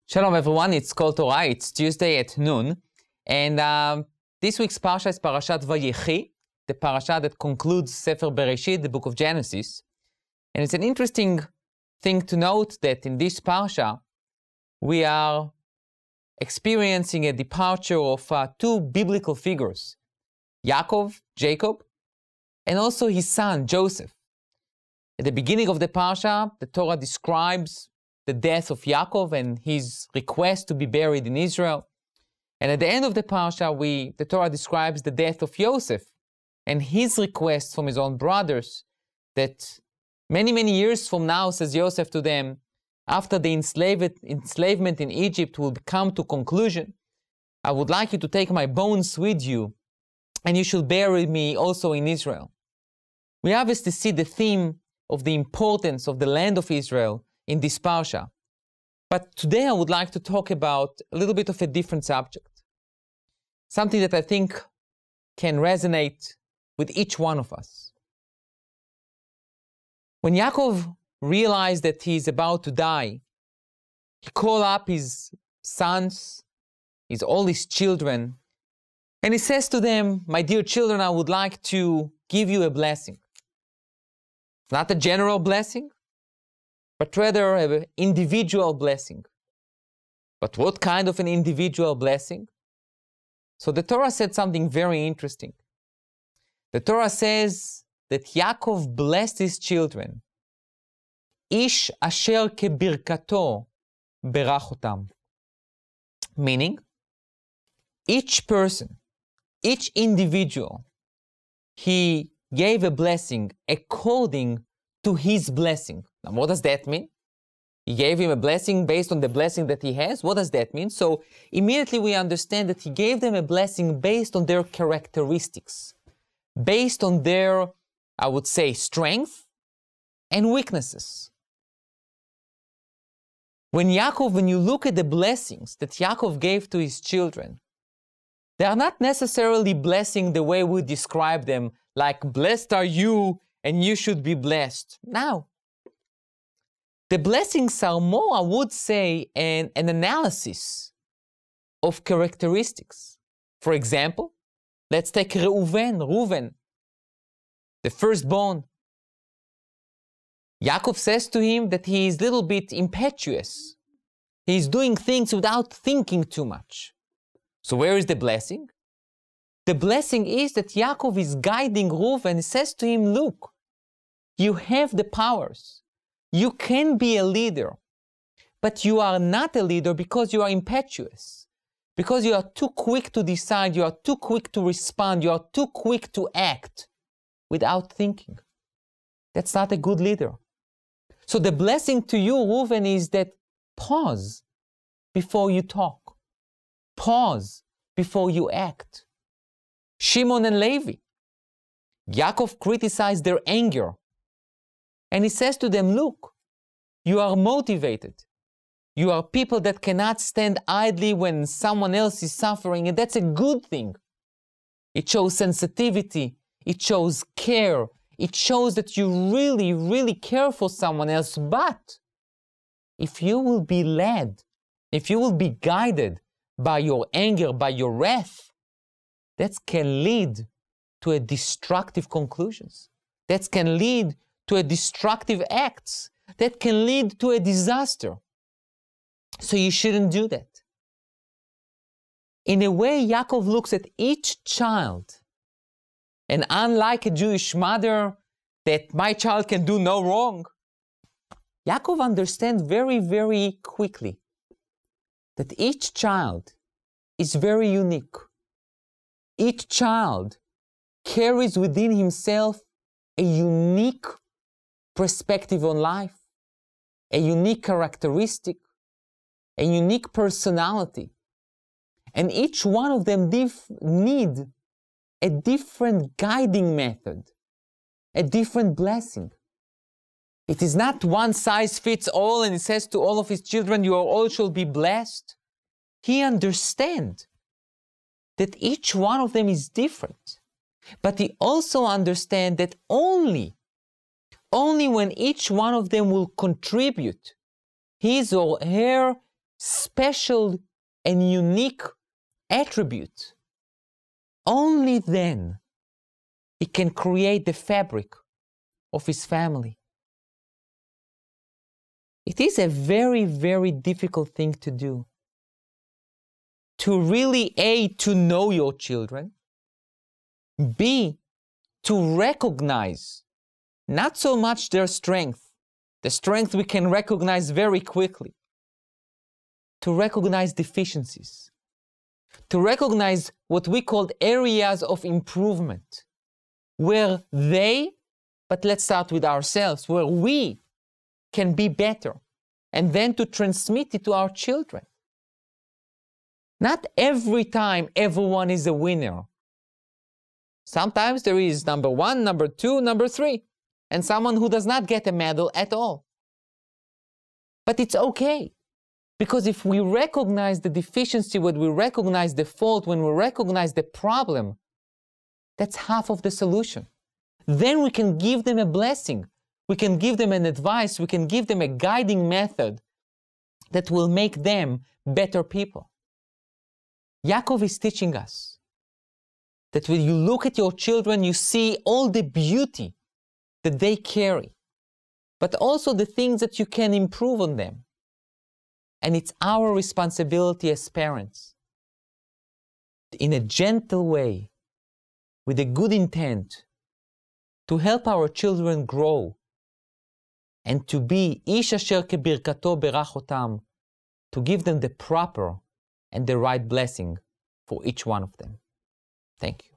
Shalom everyone, it's called Torah, it's Tuesday at noon, and this week's parasha is Parashat Vayachi, the parasha that concludes Sefer Bereshit, the book of Genesis. And it's an interesting thing to note that in this parasha, we are experiencing a departure of two biblical figures, Yaakov, Jacob, and also his son, Joseph. At the beginning of the parasha, the Torah describes the death of Yaakov and his request to be buried in Israel. And at the end of the parasha, the Torah describes the death of Joseph and his request from his own brothers that many years from now, says Joseph to them, after the enslavement in Egypt will come to conclusion, I would like you to take my bones with you and you should bury me also in Israel. We obviously see the theme of the importance of the land of Israel in this parsha. But today I would like to talk about a little bit of a different subject. Something that I think can resonate with each one of us. When Yaakov realized that he is about to die, he called up his sons, all his children, and he says to them, my dear children, I would like to give you a blessing. It's not a general blessing, but rather an individual blessing. But what kind of an individual blessing? So the Torah said something very interesting. The Torah says that Yaakov blessed his children. Ish asher kebirkato berach otam. Meaning, each person, each individual, he gave a blessing according to his blessing. Now, what does that mean? He gave him a blessing based on the blessing that he has. What does that mean? So immediately we understand that he gave them a blessing based on their characteristics, based on their, I would say, strength and weaknesses. When you look at the blessings that Yaakov gave to his children, they are not necessarily blessing the way we describe them, like blessed are you and you should be blessed. Now, the blessings are more, I would say, an analysis of characteristics. For example, let's take Reuven, the firstborn. Yaakov says to him that he is a little bit impetuous. He's doing things without thinking too much. So where is the blessing? The blessing is that Yaakov is guiding Reuven and says to him, look, you have the powers. You can be a leader, but you are not a leader because you are impetuous, because you are too quick to decide, you are too quick to respond, you are too quick to act without thinking. That's not a good leader. So the blessing to you, Reuven, is that pause before you talk. Pause before you act. Shimon and Levi. Yaakov criticized their anger. And he says to them, look, you are motivated. You are people that cannot stand idly when someone else is suffering, and that's a good thing. It shows sensitivity. It shows care. It shows that you really care for someone else. But if you will be led, if you will be guided by your anger, by your wrath, that can lead to a destructive conclusions. That can lead to a destructive acts. That can lead to a disaster. So you shouldn't do that. In a way, Yaakov looks at each child, and unlike a Jewish mother, that my child can do no wrong, Yaakov understands very quickly that each child is very unique. Each child carries within himself a unique perspective on life, a unique characteristic, a unique personality. And each one of them need a different guiding method, a different blessing. It is not one size fits all and he says to all of his children, you all shall be blessed. He understands that each one of them is different. But he also understands that only when each one of them will contribute his or her special and unique attribute, only then he can create the fabric of his family. It is a very, very difficult thing to do. To really, A, to know your children, B, to recognize not so much their strength, the strength we can recognize very quickly, to recognize deficiencies, to recognize what we call areas of improvement, where they, but let's start with ourselves, where we can be better, and then to transmit it to our children. Not every time everyone is a winner. Sometimes there is number 1, number 2, number 3, and someone who does not get a medal at all. But it's okay, because if we recognize the deficiency, when we recognize the fault, when we recognize the problem, that's half of the solution. Then we can give them a blessing. We can give them an advice. We can give them a guiding method that will make them better people. Yaakov is teaching us that when you look at your children, you see all the beauty that they carry, but also the things that you can improve on them. And it's our responsibility as parents, in a gentle way, with a good intent, to help our children grow and to be ish asher kebirkato berach otam, to give them the proper and the right blessing for each one of them. Thank you.